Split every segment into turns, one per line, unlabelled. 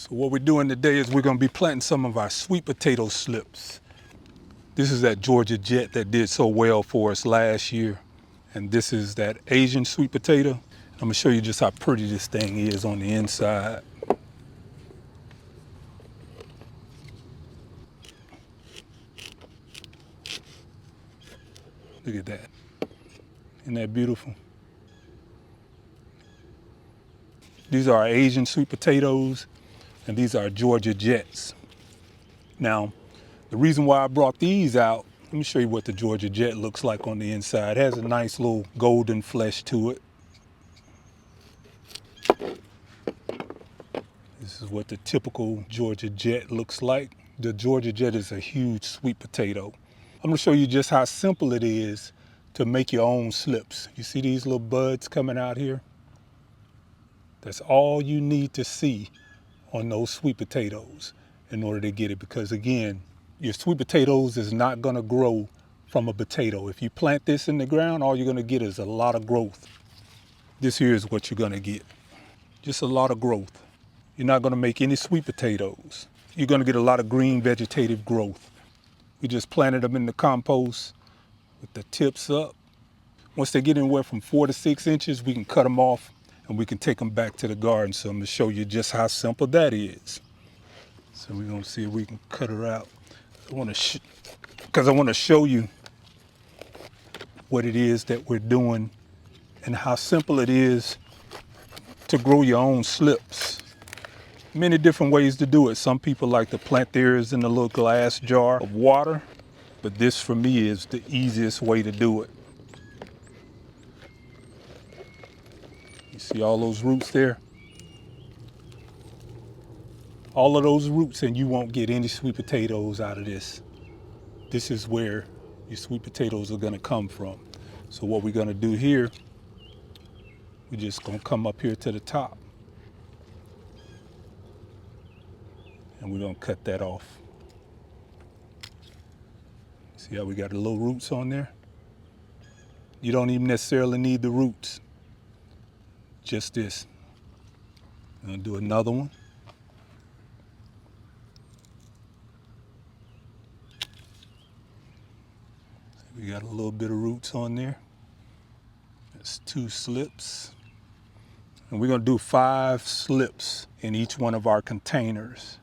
So what we're doing today is we're going to be planting some of our sweet potato slips. This is that Georgia Jet that did so well for us last year. And this is that Asian sweet potato. I'm going to show you just how pretty this thing is on the inside. Look at that. Isn't that beautiful? These are our Asian sweet potatoes, and these are Georgia Jets. Now, the reason why I brought these out, let me show you what the Georgia Jet looks like on the inside. It has a nice little golden flesh to it. This is what the typical Georgia Jet looks like. The Georgia Jet is a huge sweet potato. I'm gonna show you just how simple it is to make your own slips. You see these little buds coming out here? That's all you need to see on those sweet potatoes in order to get it, because again, your sweet potatoes is not gonna grow from a potato. If you plant this in the ground, all you're gonna get is a lot of growth. This here is what you're gonna get. Just a lot of growth. You're not gonna make any sweet potatoes. You're gonna get a lot of green vegetative growth. We just planted them in the compost with the tips up. Once they get anywhere from 4 to 6 inches, we can cut them off and we can take them back to the garden. So I'm gonna show you just how simple that is. So we're gonna see if we can cut her out. Because I wanna show you what it is that we're doing and how simple it is to grow your own slips. Many different ways to do it. Some people like to plant theirs in a little glass jar of water, but this for me is the easiest way to do it. You see all those roots there? All of those roots, and you won't get any sweet potatoes out of this. This is where your sweet potatoes are gonna come from. So what we're gonna do here, we're just gonna come up here to the top and we're gonna cut that off. See how we got the little roots on there? You don't even necessarily need the roots, just this. I'm gonna do another one. We got a little bit of roots on there. That's 2 slips. And we're gonna do 5 slips in each one of our containers.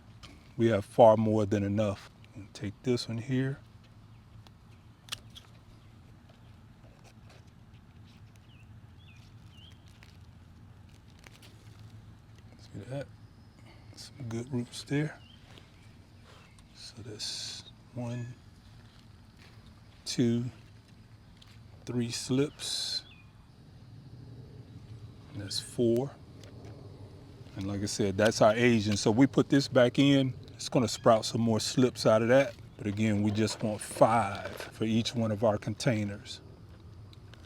We have far more than enough. Take this one here. See that? Some good roots there. So that's 1, 2, 3 slips. And that's 4. And like I said, that's our Asian. So we put this back in, it's gonna sprout some more slips out of that. But again, we just want 5 for each one of our containers.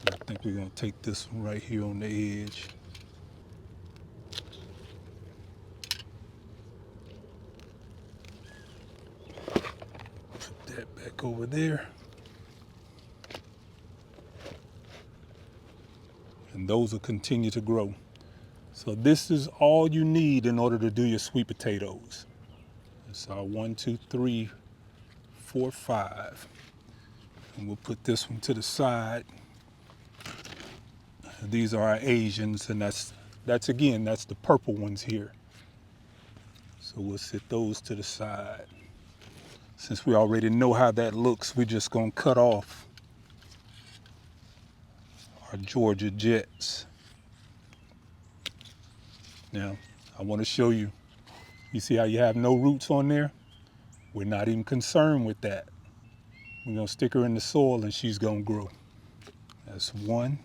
And I think we're gonna take this one right here on the edge. Put that back over there. And those will continue to grow. So this is all you need in order to do your sweet potatoes. That's our 1, 2, 3, 4, 5. And we'll put this one to the side. These are our Asians, and that's the purple ones here. So we'll set those to the side. Since we already know how that looks, we're just gonna cut off our Georgia Jets. Now, I wanna show you, you see how you have no roots on there? We're not even concerned with that. We're gonna stick her in the soil and she's gonna grow. That's 1.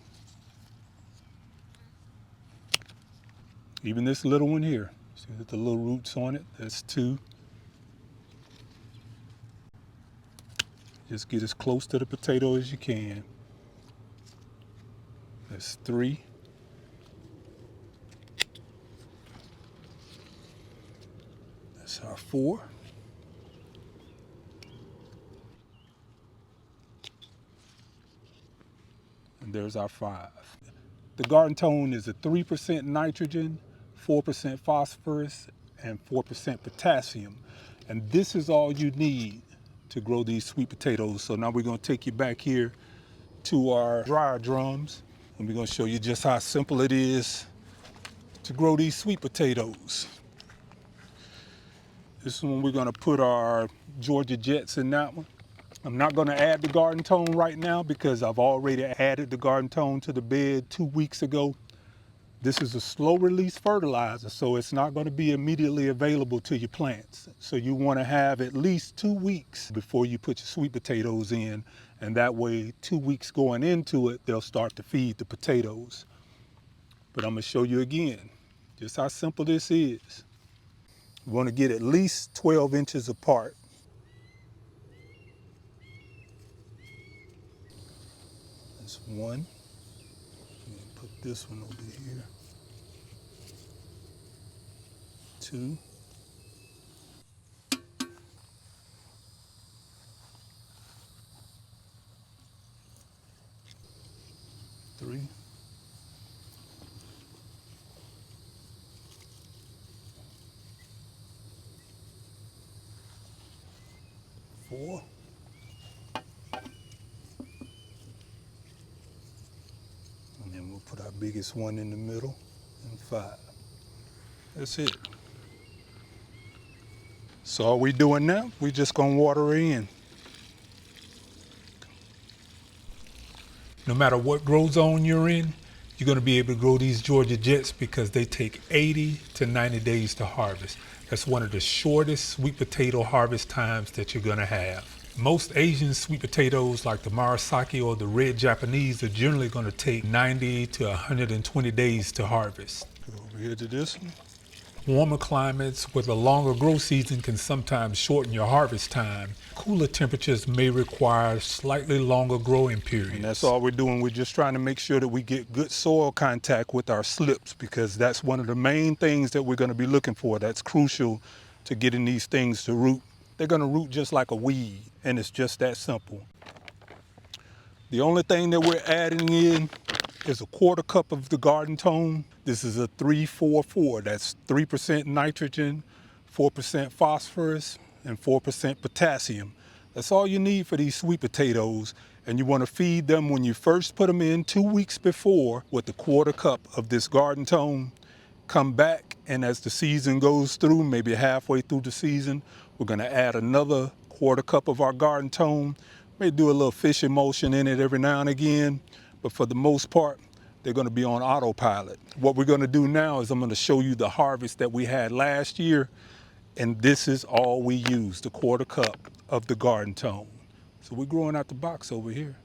Even this little one here, see the little roots on it? That's 2. Just get as close to the potato as you can. That's 3. That's our 4. And there's our 5. The Garden Tone is a 3% nitrogen, 4% phosphorus, and 4% potassium. And this is all you need to grow these sweet potatoes. So now we're gonna take you back here to our dryer drums, and we're gonna show you just how simple it is to grow these sweet potatoes. This is when we're gonna put our Georgia Jets in that one. I'm not gonna add the garden tone right now because I've already added the garden tone to the bed 2 weeks ago. This is a slow release fertilizer, so it's not gonna be immediately available to your plants. So you wanna have at least 2 weeks before you put your sweet potatoes in, and that way 2 weeks going into it, they'll start to feed the potatoes. But I'm gonna show you again, just how simple this is. You wanna get at least 12 inches apart. That's one. Put this one over here. 2. 3. 4. And then we'll put our biggest one in the middle, and 5. That's it. So all we doing now, we just gonna water in. No matter what grow zone you're in, you're gonna be able to grow these Georgia Jets because they take 80 to 90 days to harvest. That's one of the shortest sweet potato harvest times that you're gonna have. Most Asian sweet potatoes like the Murasaki or the red Japanese are generally gonna take 90 to 120 days to harvest. Go over here to this one. Warmer climates with a longer grow season can sometimes shorten your harvest time. Cooler temperatures may require slightly longer growing periods. And that's all we're doing. We're just trying to make sure that we get good soil contact with our slips, because that's one of the main things that we're going to be looking for. That's crucial to getting these things to root. They're going to root just like a weed, and it's just that simple. The only thing that we're adding in is a 1/4 cup of the garden tone. This is a 3-4-4. That's 3% nitrogen, 4% phosphorus, and 4% potassium. That's all you need for these sweet potatoes. And you want to feed them when you first put them in 2 weeks before with the 1/4 cup of this garden tone. Come back, and as the season goes through, maybe halfway through the season, we're going to add another 1/4 cup of our garden tone. May do a little fish emulsion in it every now and again, but for the most part, they're going to be on autopilot. What we're going to do now is I'm going to show you the harvest that we had last year, and this is all we used, the 1/4 cup of the garden tone. So we're growing out the box over here.